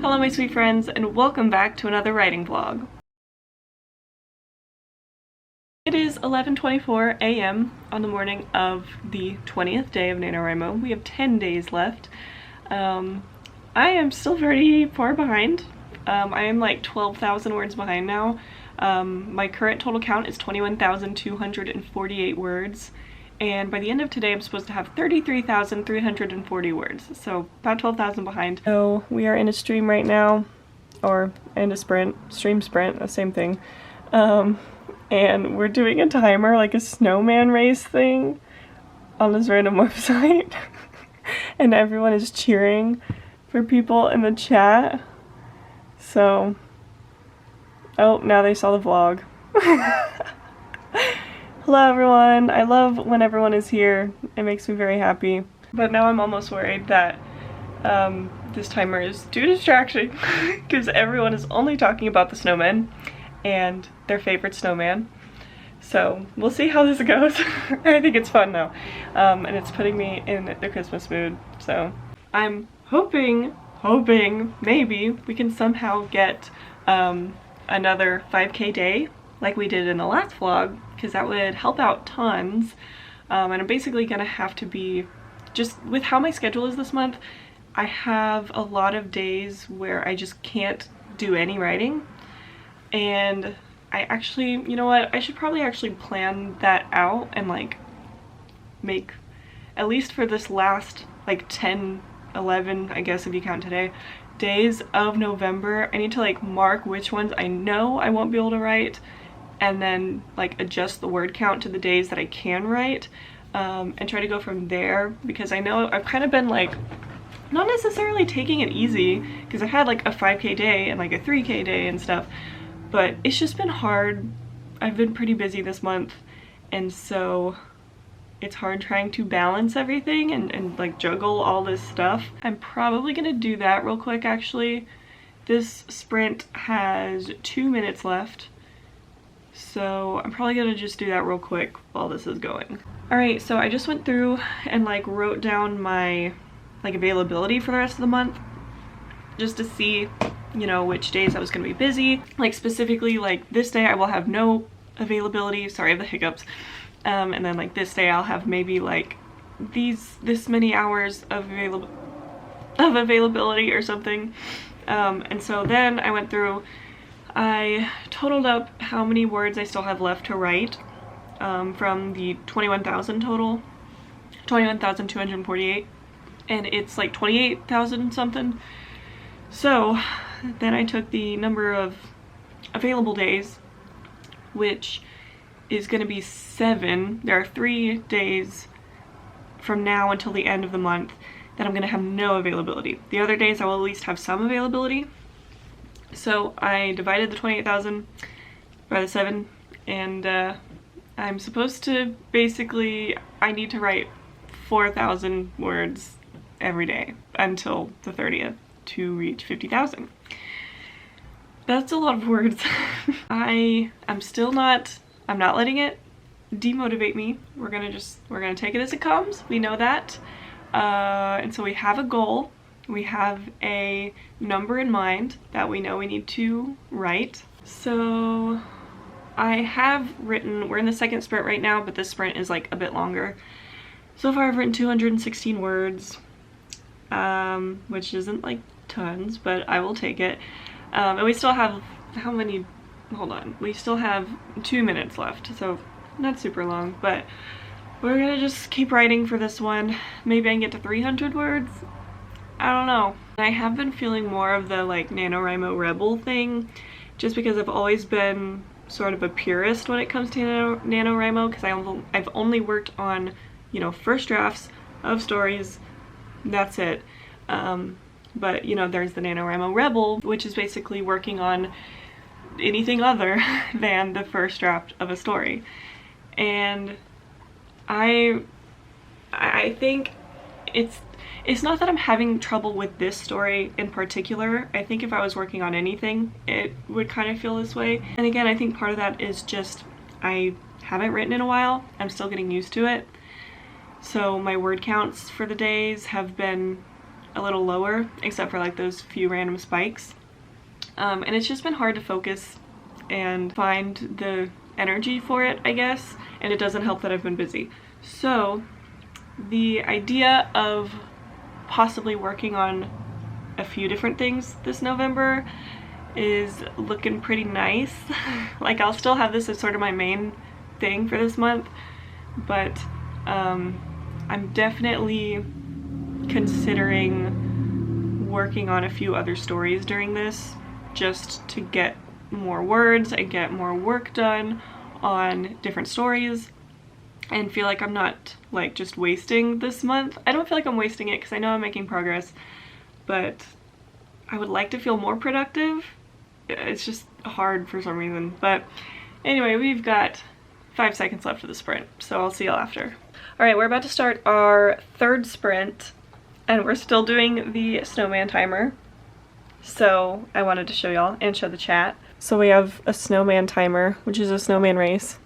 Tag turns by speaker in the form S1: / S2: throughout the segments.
S1: Hello my sweet friends, and welcome back to another writing vlog. It is 11:24 a.m. on the morning of the 20th day of NaNoWriMo. We have 10 days left. I am still very far behind. I am like 12,000 words behind now. My current total count is 21,248 words. And by the end of today, I'm supposed to have 33,340 words, so about 12,000 behind. So we are in a stream right now, or in a stream sprint, the same thing. And we're doing a timer, like a snowman race thing, on this random website. And everyone is cheering for people in the chat. So, oh, now they saw the vlog. Hello everyone! I love when everyone is here. It makes me very happy. But now I'm almost worried that this timer is too distracting because everyone is only talking about the snowmen and their favorite snowman. So we'll see how this goes. I think it's fun though. And it's putting me in the Christmas mood. So I'm hoping maybe we can somehow get another 5K day like we did in the last vlog, because that would help out tons. And I'm basically gonna have to be, just with how my schedule is this month, I have a lot of days where I just can't do any writing. And I actually, you know what, I should probably actually plan that out and like make, at least for this last like 10, 11, I guess if you count today, days of November, I need to like mark which ones I know I won't be able to write, and then like adjust the word count to the days that I can write, and try to go from there, because I know I've kind of been like not necessarily taking it easy, because I had like a 5K day and like a 3K day and stuff, but it's just been hard. I've been pretty busy this month, and so it's hard trying to balance everything and like juggle all this stuff. I'm probably gonna do that real quick actually. This sprint has 2 minutes left, so I'm probably gonna just do that real quick while this is going. Alright, so I just went through and like wrote down my like availability for the rest of the month, just to see, you know, which days I was gonna be busy. Like specifically, like this day I will have no availability, sorry I have the hiccups, and then like this day I'll have maybe like this many hours of availability or something. And so then I went through, I totaled up how many words I still have left to write, from the 21,000 total, 21,248, and it's like 28,000 something. So then I took the number of available days, which is going to be 7. There are 3 days from now until the end of the month that I'm going to have no availability. The other days I will at least have some availability. So I divided the 28,000 by the 7, and I'm supposed to basically, I need to write 4,000 words every day until the 30th to reach 50,000. That's a lot of words. I'm not letting it demotivate me. We're gonna take it as it comes. We know that. And so we have a goal. We have a number in mind that we know we need to write. So I have written, we're in the second sprint right now, but this sprint is like a bit longer. So far I've written 216 words, which isn't like tons, but I will take it. And we still have, how many, hold on, we still have 2 minutes left, so not super long, but we're gonna just keep writing for this one. Maybe I can get to 300 words? I don't know. I have been feeling more of the like NaNoWriMo rebel thing, just because I've always been sort of a purist when it comes to NaNoWriMo, because I've only worked on, you know, first drafts of stories, that's it. But you know, there's the NaNoWriMo rebel, which is basically working on anything other than the first draft of a story. And I think it's not that I'm having trouble with this story in particular. I think if I was working on anything, it would kind of feel this way. And again, I think part of that is just I haven't written in a while. I'm still getting used to it. So my word counts for the days have been a little lower, except for like those few random spikes. And it's just been hard to focus and find the energy for it, I guess, and it doesn't help that I've been busy. So the idea of possibly working on a few different things this November is looking pretty nice. Like, I'll still have this as sort of my main thing for this month, but I'm definitely considering working on a few other stories during this, just to get more words and get more work done on different stories and feel like I'm not like just wasting this month. I don't feel like I'm wasting it because I know I'm making progress, but I would like to feel more productive. It's just hard for some reason. But anyway, we've got 5 seconds left of the sprint, so I'll see y'all after. All right, we're about to start our third sprint and we're still doing the snowman timer. So I wanted to show y'all and show the chat. So we have a snowman timer, which is a snowman race.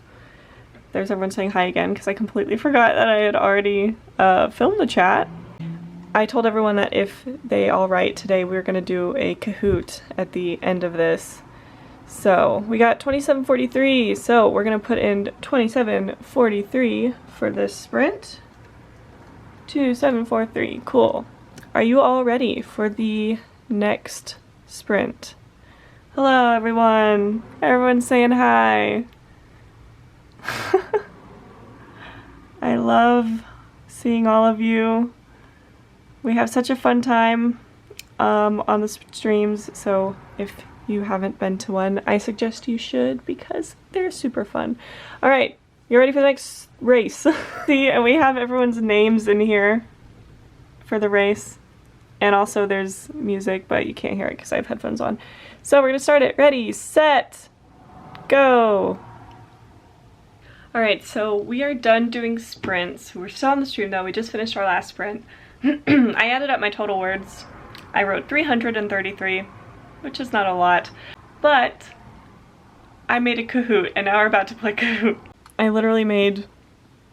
S1: There's everyone saying hi again because I completely forgot that I had already filmed the chat. I told everyone that if they all write today, we were going to do a Kahoot at the end of this. So we got 2743, so we're going to put in 2743 for this sprint. 2743, cool. Are you all ready for the next sprint? Hello everyone! Everyone's saying hi! I love seeing all of you. We have such a fun time on the streams, so if you haven't been to one, I suggest you should because they're super fun. Alright, you ready for the next race? See, and we have everyone's names in here for the race. And also there's music, but you can't hear it because I have headphones on. So we're gonna start it. Ready, set, go! Alright, so we are done doing sprints. We're still on the stream though, we just finished our last sprint. I added up my total words. I wrote 333, which is not a lot, but I made a Kahoot and now we're about to play Kahoot. I literally made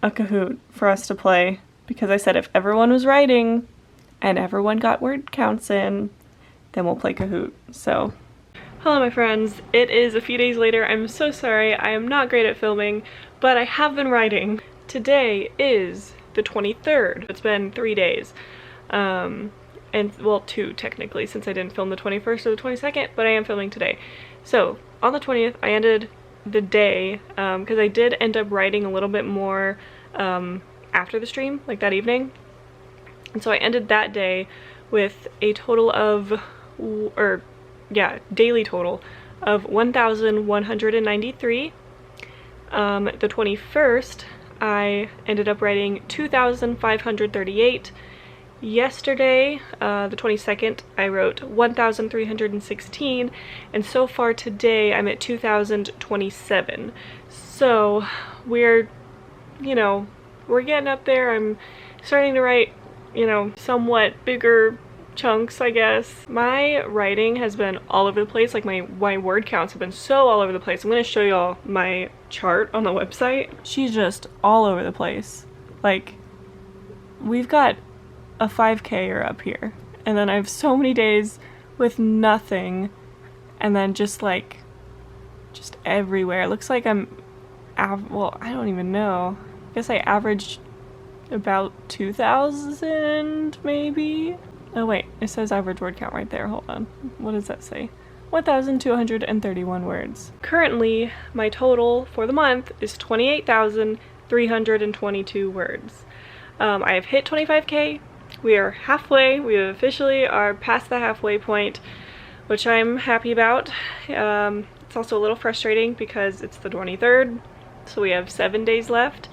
S1: a Kahoot for us to play because I said if everyone was writing and everyone got word counts in, then we'll play Kahoot. So, hello my friends, it is a few days later. I'm so sorry, I am not great at filming, but I have been writing. Today is the 23rd. It's been 3 days. And well, 2 technically, since I didn't film the 21st or the 22nd, but I am filming today. So, on the 20th, I ended the day, because I did end up writing a little bit more after the stream, like that evening. And so I ended that day with a total of, daily total of 1,193. The 21st, I ended up writing 2,538. Yesterday, the 22nd, I wrote 1,316, and so far today I'm at 2,027. So we're getting up there. I'm starting to write, somewhat bigger chunks, I guess. My writing has been all over the place. Like my word counts have been so all over the place. I'm gonna show y'all my chart on the website. She's just all over the place. Like, we've got a 5K up here, and then I have so many days with nothing, and then just everywhere. It looks like I'm well, I don't even know. I guess I averaged about 2,000 maybe. Oh wait, it says average word count right there. Hold on. What does that say? 1,231 words. Currently, my total for the month is 28,322 words. I have hit 25K. We are halfway. We officially are past the halfway point, which I'm happy about. It's also a little frustrating because it's the 23rd, so we have 7 days left.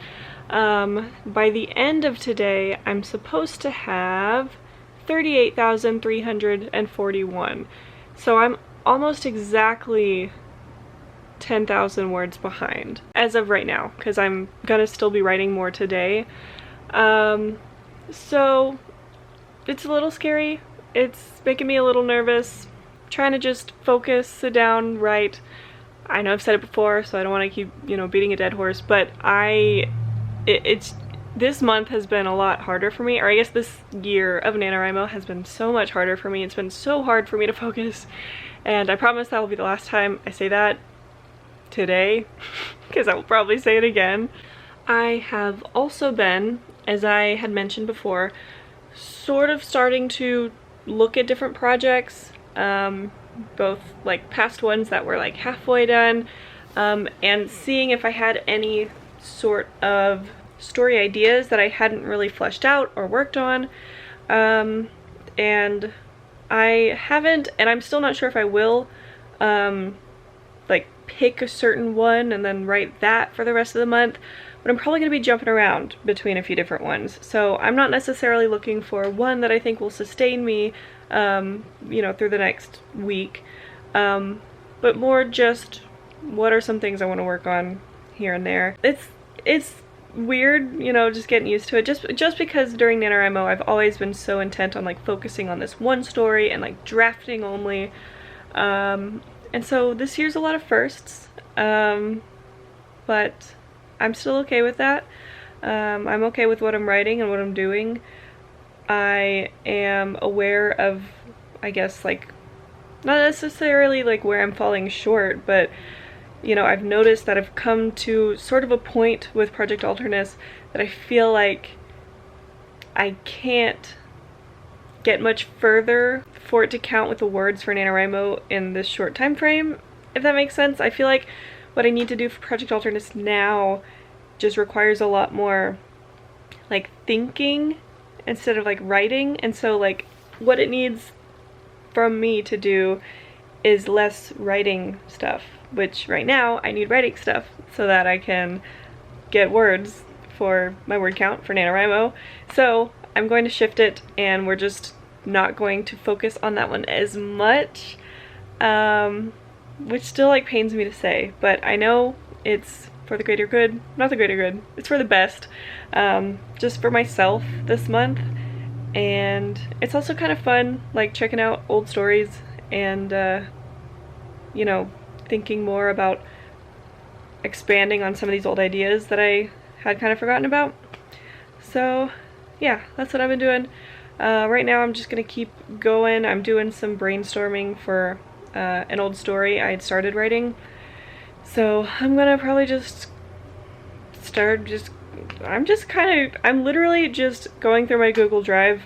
S1: By the end of today, I'm supposed to have 38,341. So I'm almost exactly 10,000 words behind as of right now, because I'm gonna still be writing more today. So it's a little scary. It's making me a little nervous. Trying to just focus, sit down, write. I know I've said it before, so I don't want to keep, beating a dead horse, but it's this month has been a lot harder for me, or I guess this year of NaNoWriMo has been so much harder for me. It's been so hard for me to focus, and I promise that will be the last time I say that today, because I will probably say it again. I have also been, as I had mentioned before, sort of starting to look at different projects, both like past ones that were like halfway done, and seeing if I had any sort of story ideas that I hadn't really fleshed out or worked on, and I haven't, and I'm still not sure if I will, like pick a certain one and then write that for the rest of the month, but I'm probably going to be jumping around between a few different ones. So I'm not necessarily looking for one that I think will sustain me, you know, through the next week, but more just what are some things I want to work on here and there. It's weird, you know, just getting used to it, just because during NaNoWriMo I've always been so intent on like focusing on this one story and like drafting only, and so this year's a lot of firsts, but I'm still okay with that. I'm okay with what I'm writing and what I'm doing. I am aware of, I guess, like, not necessarily like where I'm falling short, but you know, I've noticed that I've come to sort of a point with Project Alternus that I feel like I can't get much further for it to count with the words for NaNoWriMo in this short time frame, if that makes sense. I feel like what I need to do for Project Alternus now just requires a lot more like thinking instead of like writing, and so like what it needs from me to do is less writing stuff, which right now I need writing stuff so that I can get words for my word count for NaNoWriMo. So I'm going to shift it, and we're just not going to focus on that one as much, which still like pains me to say, but I know it's for the greater good, not the greater good, it's for the best, just for myself this month. And it's also kind of fun like checking out old stories and you know, thinking more about expanding on some of these old ideas that I had kind of forgotten about. So yeah, that's what I've been doing. Right now I'm just gonna keep going. I'm doing some brainstorming for an old story I had started writing. So I'm gonna probably just start I'm literally just going through my Google Drive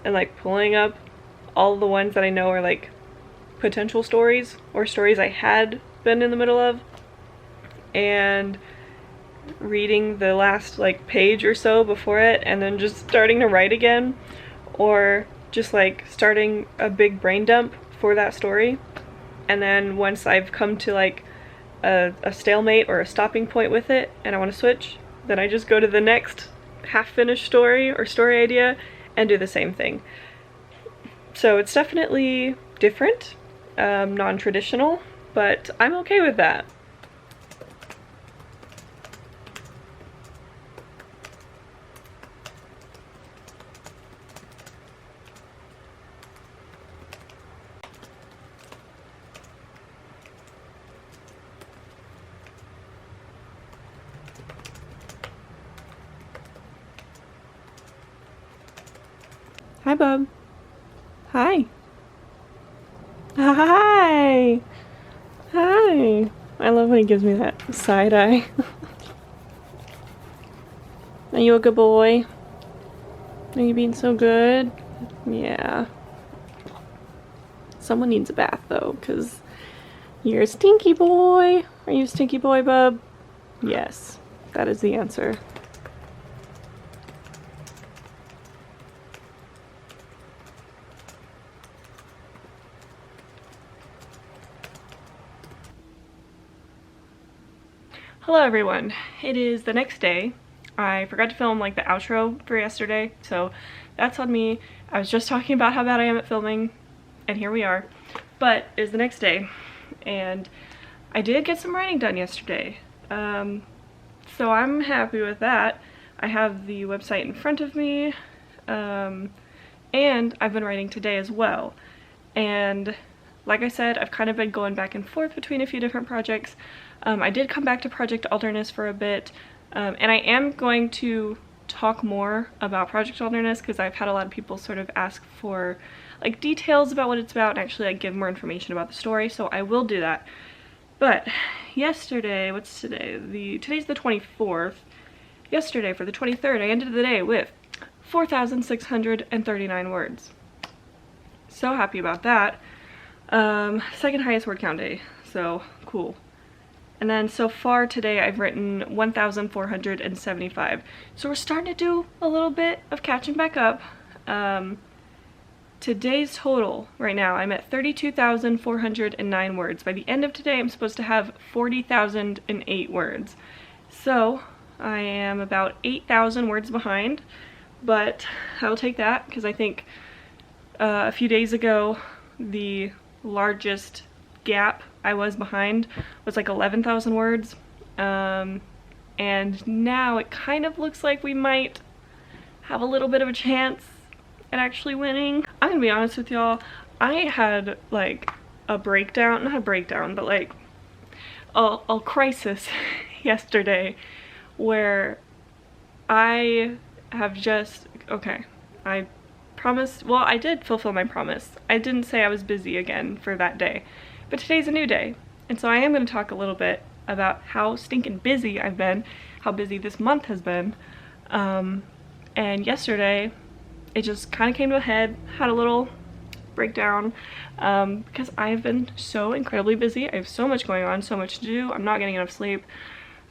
S1: and like pulling up all the ones that I know are like potential stories or stories I had been in the middle of, and reading the last like page or so before it, and then just starting to write again, or just like starting a big brain dump for that story. And then once I've come to like a stalemate or a stopping point with it and I want to switch, then I just go to the next half-finished story or story idea and do the same thing. So it's definitely different, non-traditional, but I'm okay with that. Hi, bub. Hi. Hi. Hi. I love when he gives me that side eye. Are you a good boy? Are you being so good? Yeah. Someone needs a bath though, because you're a stinky boy. Are you a stinky boy, bub? Yes, that is the answer. Hello everyone, it is the next day. I forgot to film like the outro for yesterday, so that's on me. I was just talking about how bad I am at filming, and here we are. But it is the next day, and I did get some writing done yesterday. So I'm happy with that. I have the website in front of me, and I've been writing today as well. And like I said, I've kind of been going back and forth between a few different projects. I did come back to Project Alternus for a bit, and I am going to talk more about Project Wilderness because I've had a lot of people sort of ask for like details about what it's about and actually like give more information about the story, so I will do that. But yesterday, what's today? Today's the 24th. Yesterday, for the 23rd, I ended the day with 4,639 words. So happy about that. Second highest word count day, so cool. And then so far today I've written 1,475. So we're starting to do a little bit of catching back up. Today's total right now, I'm at 32,409 words. By the end of today, I'm supposed to have 40,008 words. So I am about 8,000 words behind, but I'll take that because I think a few days ago, the largest gap I was behind was like 11,000 words. And now it kind of looks like we might have a little bit of a chance at actually winning. I'm gonna be honest with y'all, I had like a breakdown, not a breakdown, but like a crisis yesterday where I have just, okay, I promised, well, I did fulfill my promise. I didn't say I was busy again for that day, but today's a new day. And so I am going to talk a little bit about how stinking busy I've been, how busy this month has been. And yesterday, it just kind of came to a head, had a little breakdown, because I've been so incredibly busy. I have so much going on, so much to do. I'm not getting enough sleep.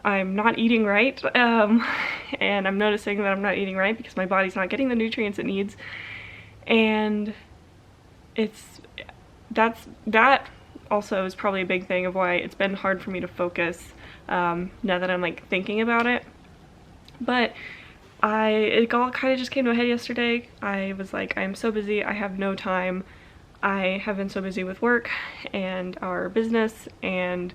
S1: I'm not eating right, and I'm noticing that I'm not eating right because my body's not getting the nutrients it needs. And that also is probably a big thing of why it's been hard for me to focus now that I'm like thinking about it. But it all kind of just came to a head yesterday. I was like, I'm so busy, I have no time. I have been so busy with work and our business and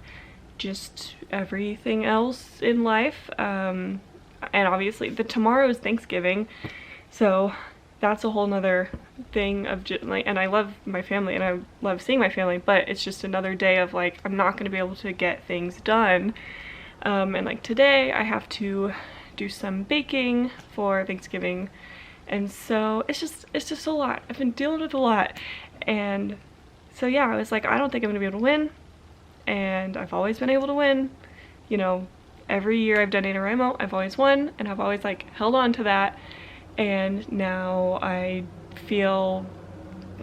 S1: just everything else in life. And obviously tomorrow is Thanksgiving, so that's a whole nother thing of just like, and I love my family and I love seeing my family, but it's just another day of like, I'm not going to be able to get things done. And like today I have to do some baking for Thanksgiving, and so it's just a lot. I've been dealing with a lot, and so yeah, I was like, I don't think I'm gonna be able to win, and I've always been able to win. You know, every year I've done NaNoWriMo, I've always won, and I've always like held on to that. And now I feel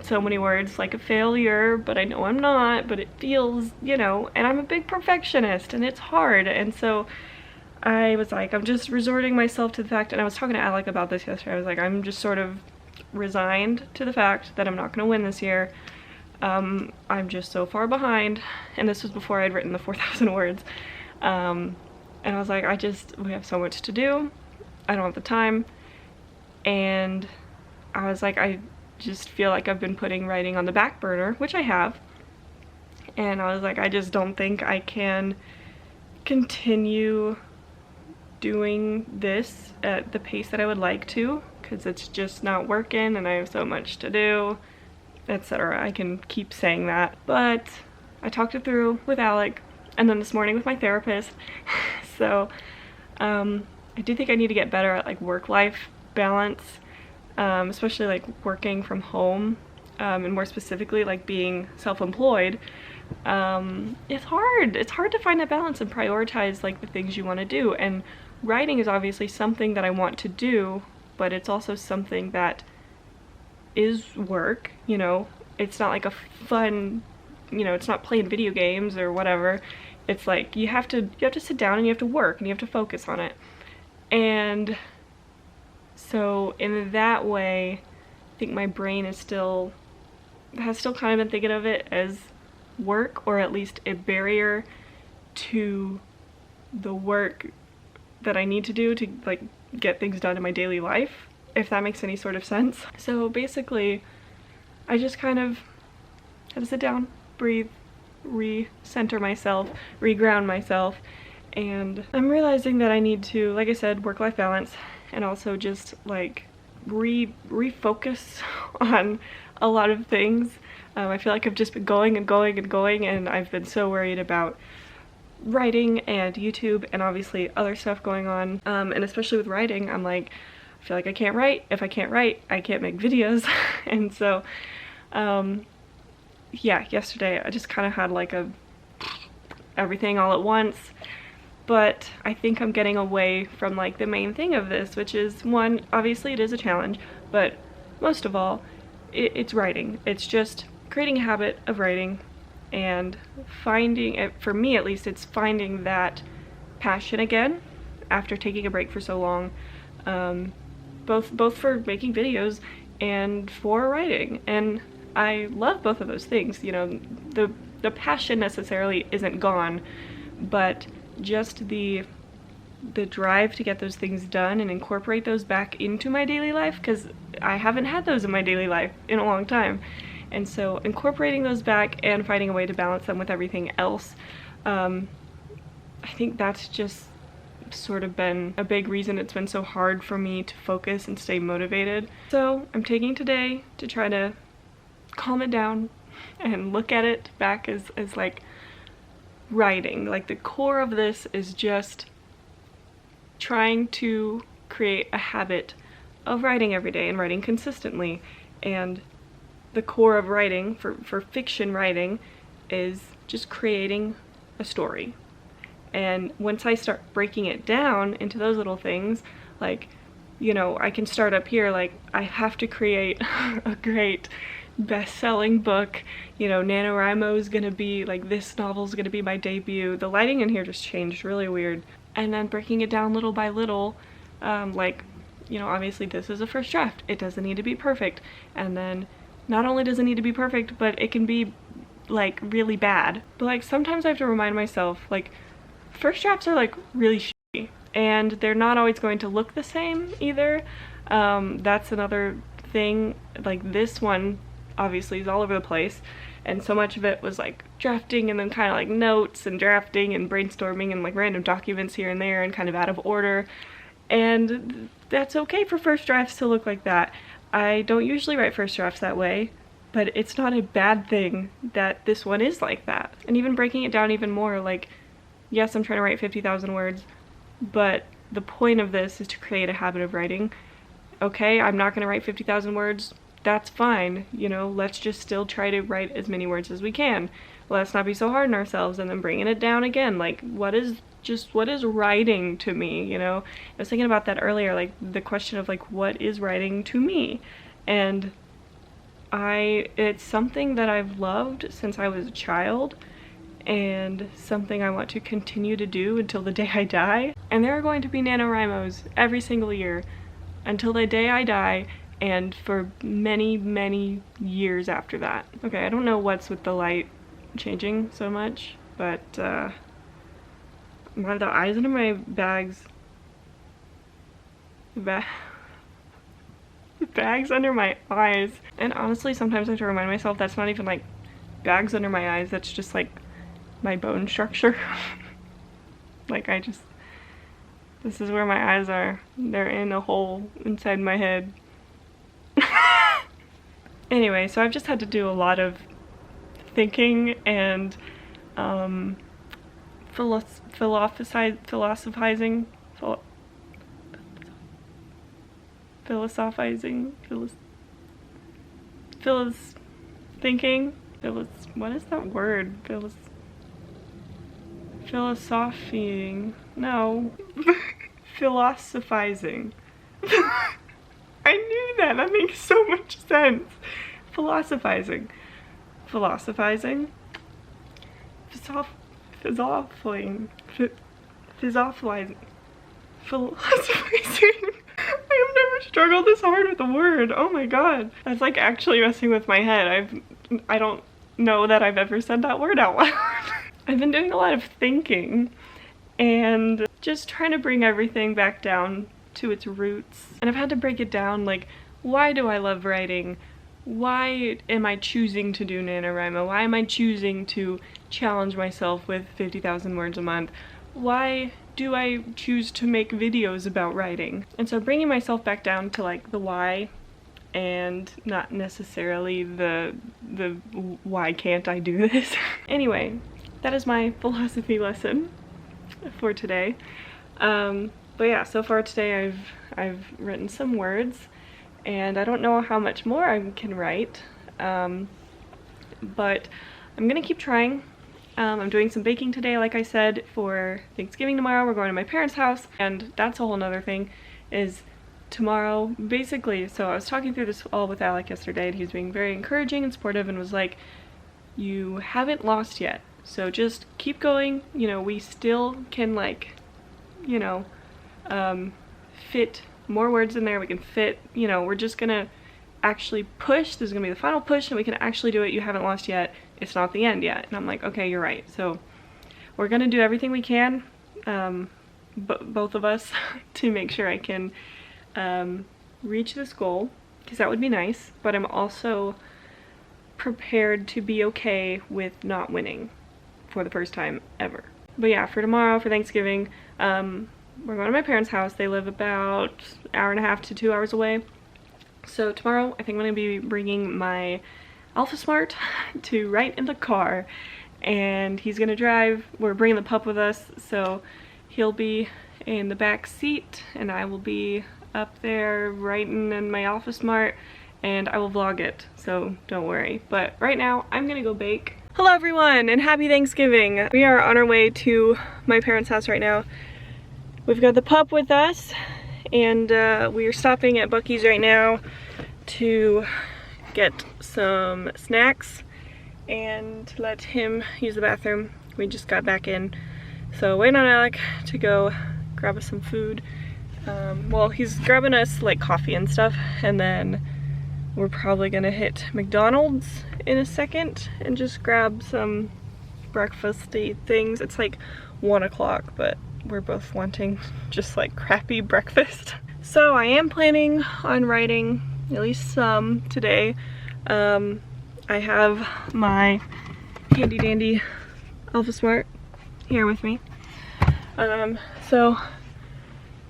S1: so many words like a failure, but I know I'm not, but it feels, you know, and I'm a big perfectionist and it's hard. And so I was like, I'm just resorting myself to the fact, and I was talking to Alec about this yesterday, I was like, I'm just sort of resigned to the fact that I'm not going to win this year. I'm just so far behind, and this was before I'd written the 4,000 words. And I was like, we have so much to do, I don't have the time. And I was like, I just feel like I've been putting writing on the back burner, which I have. And I was like, I just don't think I can continue doing this at the pace that I would like to, because it's just not working and I have so much to do, etc. I can keep saying that, but I talked it through with Alec and then this morning with my therapist. So I do think I need to get better at like work-life balance, especially like working from home, and more specifically like being self-employed. It's hard to find that balance and prioritize like the things you want to do, and writing is obviously something that I want to do, but it's also something that is work, you know. It's not like a fun, you know, it's not playing video games or whatever. It's like you have to sit down and you have to work and you have to focus on it. And so in that way, I think my brain has still kind of been thinking of it as work, or at least a barrier to the work that I need to do to like get things done in my daily life, if that makes any sort of sense. So basically, I just kind of had to sit down, breathe, recenter myself, reground myself, and I'm realizing that I need to, like I said, work-life balance, and also just like refocus on a lot of things. I feel like I've just been going and going and going, and I've been so worried about writing and YouTube and obviously other stuff going on, and especially with writing, I'm like, I feel like I can't write. If I can't write, I can't make videos. And so yeah, yesterday I just kind of had like a everything all at once. But I think I'm getting away from like the main thing of this, which is, one, obviously it is a challenge, but most of all, it's writing. It's just creating a habit of writing and finding it, for me at least, it's finding that passion again after taking a break for so long, both for making videos and for writing. And I love both of those things. You know, the passion necessarily isn't gone, but just the drive to get those things done and incorporate those back into my daily life, because I haven't had those in my daily life in a long time. And so incorporating those back and finding a way to balance them with everything else, I think that's just sort of been a big reason it's been so hard for me to focus and stay motivated. So I'm taking today to try to calm it down and look at it back as like writing. Like the core of this is just trying to create a habit of writing every day and writing consistently. And the core of writing, for fiction writing, is just creating a story. And once I start breaking it down into those little things, like, you know, I can start up here, like, I have to create a great best-selling book. You know, NaNoWriMo is gonna be, like, this novel's gonna be my debut. The lighting in here just changed really weird. And then breaking it down little by little, like, you know, obviously this is a first draft. It doesn't need to be perfect. And then not only does it need to be perfect, but it can be, like, really bad. But, like, sometimes I have to remind myself, like, first drafts are, like, really shitty. And they're not always going to look the same either. That's another thing. Like, this one obviously is all over the place, and so much of it was like drafting and then kind of like notes and drafting and brainstorming and like random documents here and there and kind of out of order. And that's okay for first drafts to look like that. I don't usually write first drafts that way, but it's not a bad thing that this one is like that. And even breaking it down even more, like, yes, I'm trying to write 50,000 words, but the point of this is to create a habit of writing. Okay, I'm not gonna write 50,000 words. That's fine, you know, let's just still try to write as many words as we can. Let's not be so hard on ourselves. And then bringing it down again, like, what is writing to me, you know? I was thinking about that earlier, like the question of like, what is writing to me? And it's something that I've loved since I was a child, and something I want to continue to do until the day I die. And there are going to be NaNoWriMos every single year until the day I die, and for many, many years after that. Okay, I don't know what's with the light changing so much, but the eyes under my bags, the bags under my eyes. And honestly, sometimes I have to remind myself that's not even like bags under my eyes, that's just like my bone structure. Like, this is where my eyes are. They're in a hole inside my head. Anyway, so I've just had to do a lot of thinking and philosophizing, what is that word? Philosophizing. No. Philosophizing. I knew that. That makes so much sense. Philosophizing. Philosophizing. Philosophizing. I have never struggled this hard with a word. Oh my god. That's like actually messing with my head. I don't know that I've ever said that word out loud. I've been doing a lot of thinking and just trying to bring everything back down to its roots. And I've had to break it down, like, why do I love writing? Why am I choosing to do NaNoWriMo? Why am I choosing to challenge myself with 50,000 words a month? Why do I choose to make videos about writing? And so bringing myself back down to like the why, and not necessarily the why can't I do this. Anyway, that is my philosophy lesson for today. But yeah, so far today I've written some words, and I don't know how much more I can write, but I'm gonna keep trying. I'm doing some baking today, like I said, for Thanksgiving tomorrow. We're going to my parents' house, and that's a whole nother thing, is tomorrow, basically, so I was talking through this all with Alec yesterday, and he was being very encouraging and supportive and was like, you haven't lost yet, so just keep going, you know, we still can, like, you know, fit more words in there, we can fit, you know, we're just gonna actually push, this is gonna be the final push, and we can actually do it, you haven't lost yet, it's not the end yet. And I'm like, okay, you're right. So we're gonna do everything we can, both of us, to make sure I can reach this goal, because that would be nice, but I'm also prepared to be okay with not winning for the first time ever. But yeah, for tomorrow, for Thanksgiving, we're going to my parents' house. They live about an hour and a half to 2 hours away. So tomorrow, I think I'm going to be bringing my Alpha Smart to write in the car, and he's going to drive. We're bringing the pup with us, so he'll be in the back seat, and I will be up there writing in my Alpha Smart, and I will vlog it, so don't worry. But right now, I'm going to go bake. Hello everyone, and happy Thanksgiving! We are on our way to my parents' house right now. We've got the pup with us, and we are stopping at Buc-ee's right now to get some snacks and let him use the bathroom. We just got back in, so waiting on Alec to go grab us some food. Well, he's grabbing us like coffee and stuff, and then we're probably gonna hit McDonald's in a second and just grab some breakfasty things. It's like 1 o'clock, but we're both wanting just like crappy breakfast. So I am planning on writing at least some today. I have my handy dandy Alpha Smart here with me. So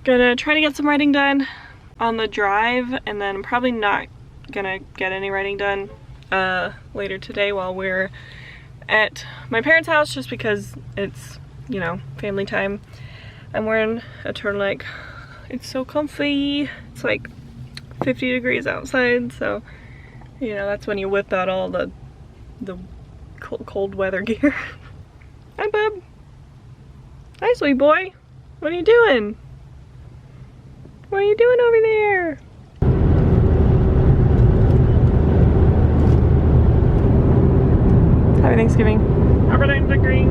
S1: gonna try to get some writing done on the drive, and then I'm probably not gonna get any writing done later today while we're at my parents' house, just because it's, you know, family time. I'm wearing a turtleneck. It's so comfy. It's like 50 degrees outside, so you know, that's when you whip out all the cold weather gear. Hi, bub. Hi, sweet boy. What are you doing? What are you doing over there? Happy Thanksgiving. Happy Thanksgiving.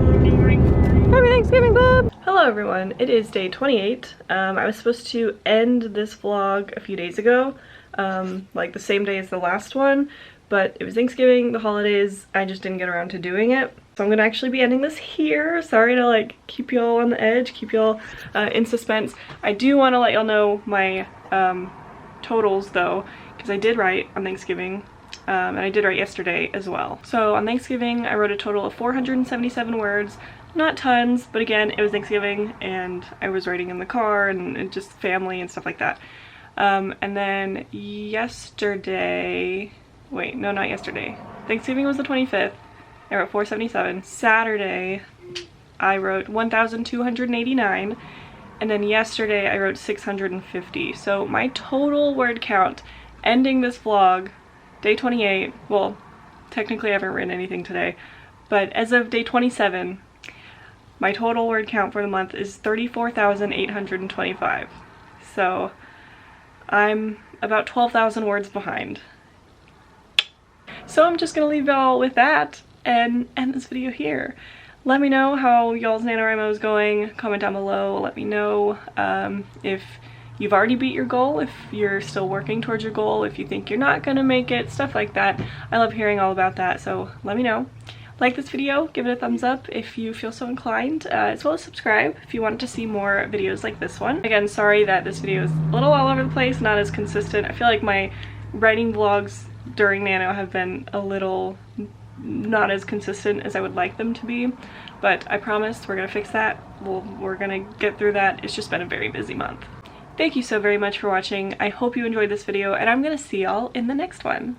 S1: Happy Thanksgiving, bub. Hello everyone. It is day 28. I was supposed to end this vlog a few days ago, like the same day as the last one, but it was Thanksgiving, the holidays, I just didn't get around to doing it. So I'm gonna actually be ending this here. Sorry to like keep y'all on the edge, keep y'all in suspense. I do want to let y'all know my totals though, because I did write on Thanksgiving, and I did write yesterday as well. So on Thanksgiving, I wrote a total of 477 words. Not tons, but again, it was Thanksgiving and I was writing in the car and just family and stuff like that. And then yesterday, wait, no, not yesterday. Thanksgiving was the 25th. I wrote 477. Saturday, I wrote 1,289. And then yesterday, I wrote 650. So my total word count ending this vlog, day 28, well, technically I haven't written anything today, but as of day 27, my total word count for the month is 34,825. So I'm about 12,000 words behind. So I'm just gonna leave y'all with that and end this video here. Let me know how y'all's NaNoWriMo is going. Comment down below. Let me know if you've already beat your goal, if you're still working towards your goal, if you think you're not gonna make it, stuff like that. I love hearing all about that, so let me know. Like this video, give it a thumbs up if you feel so inclined, as well as subscribe if you want to see more videos like this one. Again, sorry that this video is a little all over the place, not as consistent. I feel like my writing vlogs during Nano have been a little not as consistent as I would like them to be, but I promise we're gonna fix that. We're gonna get through that. It's just been a very busy month. Thank you so very much for watching. I hope you enjoyed this video, and I'm gonna see y'all in the next one.